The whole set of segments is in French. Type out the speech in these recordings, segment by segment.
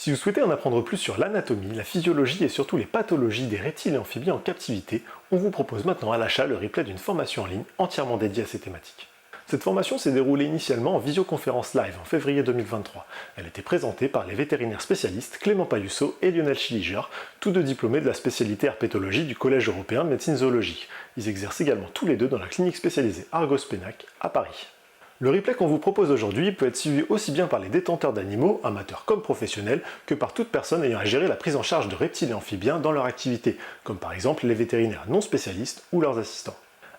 Si vous souhaitez en apprendre plus sur l'anatomie, la physiologie et surtout les pathologies des reptiles et amphibiens en captivité, on vous propose maintenant à l'achat le replay d'une formation en ligne entièrement dédiée à ces thématiques. Cette formation s'est déroulée initialement en visioconférence live en février 2023. Elle était présentée par les vétérinaires spécialistes Clément Payusso et Lionel Schilliger, tous deux diplômés de la spécialité herpétologie du Collège européen de médecine zoologique. Ils exercent également tous les deux dans la clinique spécialisée Argos-Pénac à Paris. Le replay qu'on vous propose aujourd'hui peut être suivi aussi bien par les détenteurs d'animaux, amateurs comme professionnels, que par toute personne ayant à gérer la prise en charge de reptiles et amphibiens dans leur activité, comme par exemple les vétérinaires non spécialistes ou leurs assistants.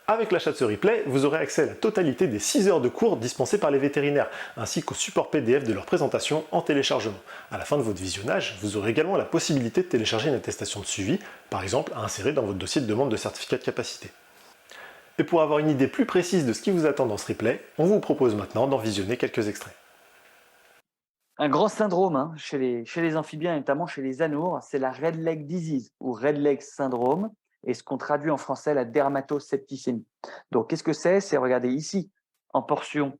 Avec l'achat de ce replay, vous aurez accès à la totalité des 6 heures de cours dispensés par les vétérinaires, ainsi qu'au support PDF de leur présentation en téléchargement. À la fin de votre visionnage, vous aurez également la possibilité de télécharger une attestation de suivi, par exemple à insérer dans votre dossier de demande de certificat de capacité. Et pour avoir une idée plus précise de ce qui vous attend dans ce replay, on vous propose maintenant d'en visionner quelques extraits. Un grand syndrome chez les amphibiens, et notamment chez les anours, c'est la Red Leg Disease ou Red Leg Syndrome, et ce qu'on traduit en français la dermatosepticémie. Donc, qu'est-ce que c'est? C'est, regardez ici, en portion,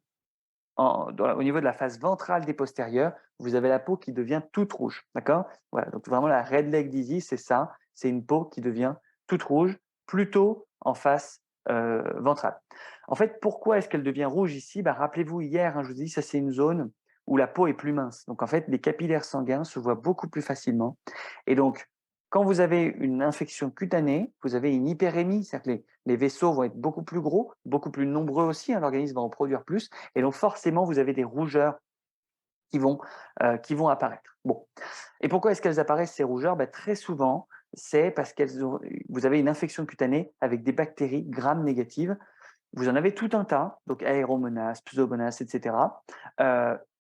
au niveau de la face ventrale des postérieurs, vous avez la peau qui devient toute rouge. D'accord? Voilà, donc vraiment la Red Leg Disease, c'est ça, c'est une peau qui devient toute rouge, plutôt en face ventrale. En fait, pourquoi est-ce qu'elle devient rouge ici? Rappelez-vous, hier, je vous ai dit, ça c'est une zone où la peau est plus mince. Donc en fait, les capillaires sanguins se voient beaucoup plus facilement. Et donc, quand vous avez une infection cutanée, vous avez une hyperémie, c'est-à-dire que les vaisseaux vont être beaucoup plus gros, beaucoup plus nombreux aussi, l'organisme va en produire plus, et donc forcément, vous avez des rougeurs qui vont apparaître. Bon. Et pourquoi est-ce qu'elles apparaissent, ces rougeurs? Très souvent, c'est parce vous avez une infection cutanée avec des bactéries gram négatives. Vous en avez tout un tas, donc Aeromonas, Pseudomonas, etc.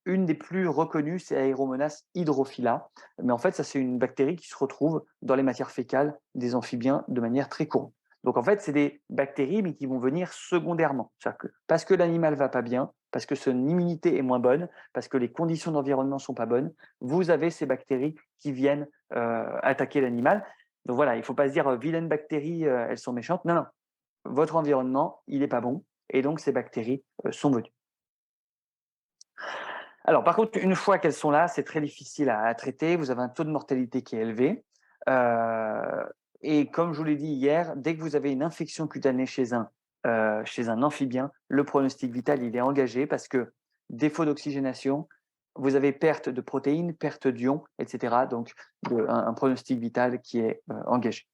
Une des plus reconnues, c'est Aeromonas hydrophila. Mais en fait, ça, c'est une bactérie qui se retrouve dans les matières fécales des amphibiens de manière très courante. Donc, en fait, c'est des bactéries, mais qui vont venir secondairement. C'est-à-dire que parce que l'animal va pas bien, parce que son immunité est moins bonne, parce que les conditions d'environnement sont pas bonnes, vous avez ces bactéries qui viennent attaquer l'animal. Donc voilà, il ne faut pas se dire vilaines bactéries, elles sont méchantes. Non, non, votre environnement, il n'est pas bon, et donc ces bactéries sont venues. Alors, par contre, une fois qu'elles sont là, c'est très difficile à traiter. Vous avez un taux de mortalité qui est élevé. Et comme je vous l'ai dit hier, dès que vous avez une infection cutanée chez un amphibien, le pronostic vital, il est engagé parce que défaut d'oxygénation, vous avez perte de protéines, perte d'ions, etc. Donc, un pronostic vital qui est engagé.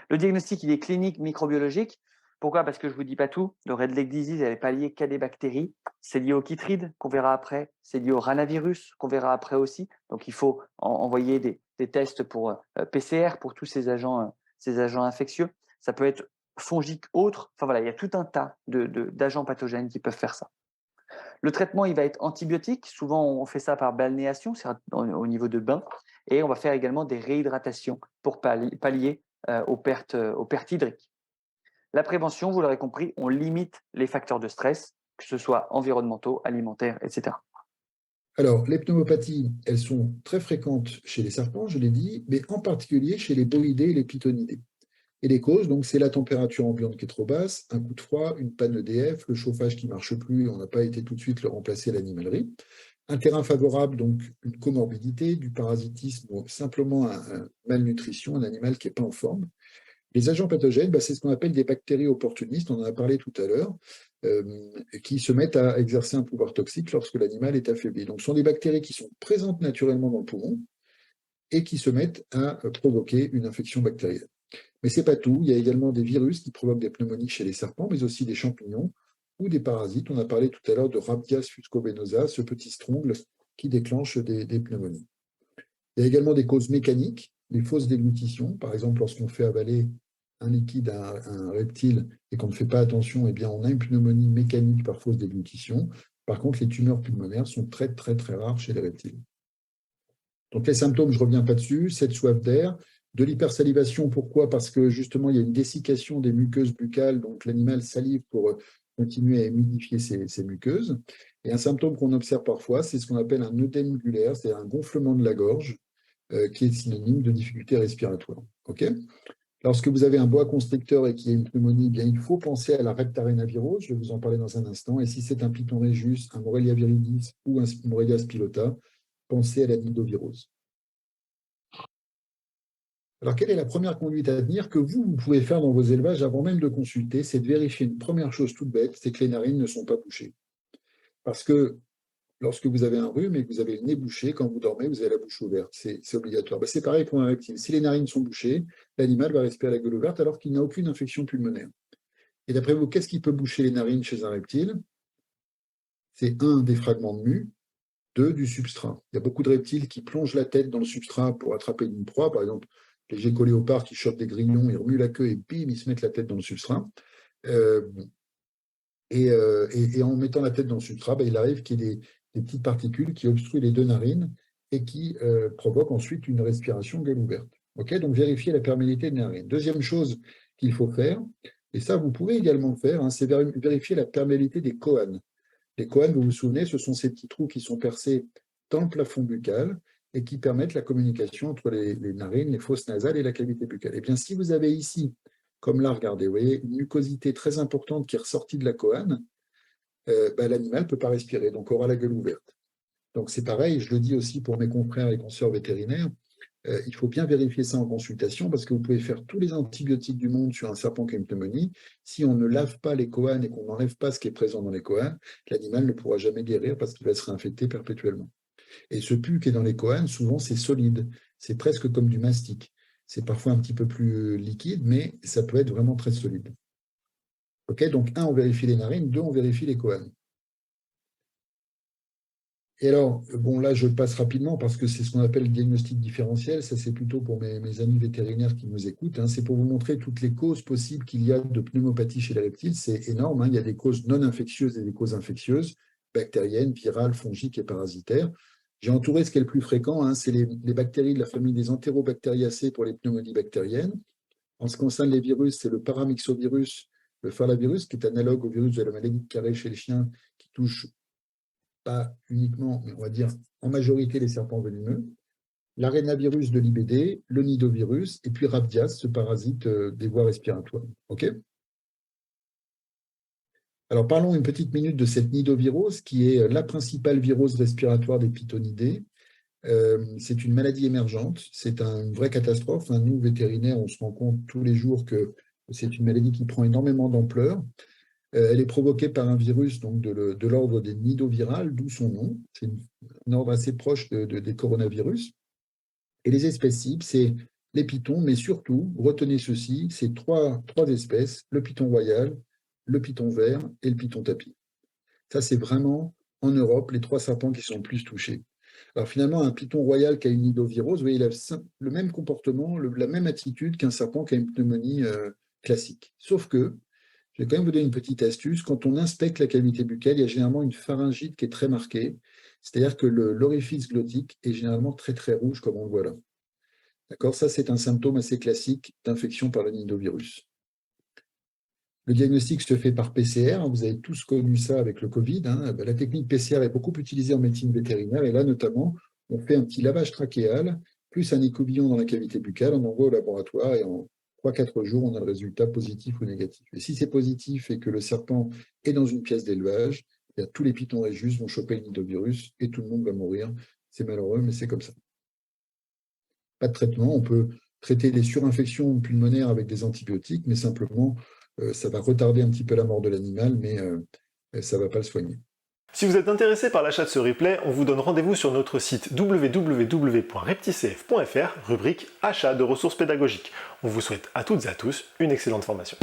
Le diagnostic, il est clinique, microbiologique. Pourquoi? Parce que je ne vous dis pas tout. Le Red Leg Disease, elle n'est pas liée qu'à des bactéries. C'est lié au chytride, qu'on verra après. C'est lié au ranavirus, qu'on verra après aussi. Donc, il faut envoyer des tests pour PCR, pour tous ces agents infectieux. Ça peut être fongique autre. Enfin, voilà, il y a tout un tas d'agents pathogènes qui peuvent faire ça. Le traitement, il va être antibiotique. Souvent, on fait ça par balnéation, c'est au niveau de bain. Et on va faire également des réhydratations pour pallier aux pertes hydriques. La prévention, vous l'aurez compris, on limite les facteurs de stress, que ce soit environnementaux, alimentaires, etc. Alors, les pneumopathies, elles sont très fréquentes chez les serpents, je l'ai dit, mais en particulier chez les bovidés et les pythonidés. Et les causes, donc, c'est la température ambiante qui est trop basse, un coup de froid, une panne EDF, le chauffage qui ne marche plus, on n'a pas été tout de suite le remplacer à l'animalerie. Un terrain favorable, donc une comorbidité, du parasitisme ou simplement une malnutrition, un animal qui n'est pas en forme. Les agents pathogènes, c'est ce qu'on appelle des bactéries opportunistes, on en a parlé tout à l'heure, qui se mettent à exercer un pouvoir toxique lorsque l'animal est affaibli. Donc, ce sont des bactéries qui sont présentes naturellement dans le poumon et qui se mettent à provoquer une infection bactérienne. Mais ce n'est pas tout, il y a également des virus qui provoquent des pneumonies chez les serpents, mais aussi des champignons ou des parasites. On a parlé tout à l'heure de Rhabdias fuscovenosa, ce petit strongle qui déclenche des pneumonies. Il y a également des causes mécaniques, les fausses déglutitions. Par exemple, lorsqu'on fait avaler un liquide à un reptile et qu'on ne fait pas attention, eh bien, on a une pneumonie mécanique par fausse déglutition. Par contre, les tumeurs pulmonaires sont très, très, très rares chez les reptiles. Donc, les symptômes, je ne reviens pas dessus, cette soif d'air, de l'hypersalivation. Pourquoi? Parce que justement, il y a une dessiccation des muqueuses buccales, donc l'animal salive pour continuer à humidifier ses muqueuses. Et un symptôme qu'on observe parfois, c'est ce qu'on appelle un œdème ungulaire, c'est-à-dire un gonflement de la gorge, qui est synonyme de difficulté respiratoire. Okay, lorsque vous avez un boa constricteur et qu'il y a une pneumonie, bien, il faut penser à la reptarénavirose, je vais vous en parler dans un instant. Et si c'est un Python rhésus, un Morelia viridis ou un Morelia spilota, pensez à la nidovirose. Alors, quelle est la première conduite à tenir que vous pouvez faire dans vos élevages avant même de consulter? C'est de vérifier une première chose toute bête, c'est que les narines ne sont pas bouchées. Parce que lorsque vous avez un rhume et que vous avez le nez bouché, quand vous dormez, vous avez la bouche ouverte. C'est obligatoire. C'est pareil pour un reptile. Si les narines sont bouchées, l'animal va respirer la gueule ouverte alors qu'il n'a aucune infection pulmonaire. Et d'après vous, qu'est-ce qui peut boucher les narines chez un reptile? C'est des fragments de mue, du substrat. Il y a beaucoup de reptiles qui plongent la tête dans le substrat pour attraper une proie. Par exemple, les gécoléopards qui chopent des grillons, ils remuent la queue et bim, ils se mettent la tête dans le substrat. Et en mettant la tête dans le substrat, il arrive qu'il y ait des petites particules qui obstruent les deux narines et qui provoquent ensuite une respiration gueule ouverte. Donc, vérifier la perméabilité des narines. Deuxième chose qu'il faut faire, et ça, vous pouvez également le faire, c'est vérifier la perméabilité des coânes. Les coânes, vous vous souvenez, ce sont ces petits trous qui sont percés dans le plafond buccal et qui permettent la communication entre les narines, les fosses nasales et la cavité buccale. Eh bien, si vous avez ici, comme là, regardez, vous voyez, une mucosité très importante qui est ressortie de la coâne, l'animal ne peut pas respirer, donc aura la gueule ouverte. Donc c'est pareil, je le dis aussi pour mes confrères et consoeurs vétérinaires, il faut bien vérifier ça en consultation parce que vous pouvez faire tous les antibiotiques du monde sur un serpent qui a une pneumonie. Si on ne lave pas les coânes et qu'on n'enlève pas ce qui est présent dans les coânes, l'animal ne pourra jamais guérir parce qu'il va se réinfecter perpétuellement. Et ce pus qui est dans les coânes, souvent c'est solide, c'est presque comme du mastic. C'est parfois un petit peu plus liquide, mais ça peut être vraiment très solide. Donc, on vérifie les narines, 2, on vérifie les coânes. Et alors, là, je passe rapidement parce que c'est ce qu'on appelle le diagnostic différentiel. Ça, c'est plutôt pour mes amis vétérinaires qui nous écoutent. C'est pour vous montrer toutes les causes possibles qu'il y a de pneumopathie chez les reptiles. C'est énorme. Il y a des causes non infectieuses et des causes infectieuses, bactériennes, virales, fongiques et parasitaires. J'ai entouré ce qui est le plus fréquent. C'est les bactéries de la famille des Enterobacteriaceae pour les pneumonies bactériennes. En ce qui concerne les virus, c'est le paramyxovirus, le falavirus, qui est analogue au virus de la maladie de Carré chez les chiens, qui touche pas uniquement, mais on va dire en majorité les serpents venimeux, l'arénavirus de l'IBD, le nidovirus, et puis Rhabdias, ce parasite des voies respiratoires. Alors parlons une petite minute de cette nidovirose, qui est la principale virose respiratoire des pitonnidés. C'est une maladie émergente, c'est une vraie catastrophe. Nous, vétérinaires, on se rend compte tous les jours que c'est une maladie qui prend énormément d'ampleur. Elle est provoquée par un virus donc de l'ordre des nidovirales, d'où son nom. C'est un ordre assez proche des coronavirus. Et les espèces cibles, c'est les pitons, mais surtout, retenez ceci, c'est trois espèces, le piton royal, le piton vert et le piton tapis. Ça, c'est vraiment, en Europe, les 3 serpents qui sont le plus touchés. Alors finalement, un piton royal qui a une nidovirose, vous voyez, il a le même comportement, la même attitude qu'un serpent qui a une pneumonie classique. Sauf que, je vais quand même vous donner une petite astuce. Quand on inspecte la cavité buccale, il y a généralement une pharyngite qui est très marquée. C'est-à-dire que l'orifice glottique est généralement très très rouge, comme on le voit là. D'accord? Ça, c'est un symptôme assez classique d'infection par le nidovirus. Le diagnostic se fait par PCR. Vous avez tous connu ça avec le Covid. La technique PCR est beaucoup utilisée en médecine vétérinaire. Et là, notamment, on fait un petit lavage trachéal, plus un écouvillon dans la cavité buccale. On envoie au laboratoire et en 3-4 jours, on a le résultat positif ou négatif. Et si c'est positif et que le serpent est dans une pièce d'élevage, tous les pitons réjus vont choper le nidovirus et tout le monde va mourir. C'est malheureux, mais c'est comme ça. Pas de traitement. On peut traiter les surinfections pulmonaires avec des antibiotiques, mais simplement, ça va retarder un petit peu la mort de l'animal, mais ça ne va pas le soigner. Si vous êtes intéressé par l'achat de ce replay, on vous donne rendez-vous sur notre site www.repticf.fr, rubrique achat de ressources pédagogiques. On vous souhaite à toutes et à tous une excellente formation.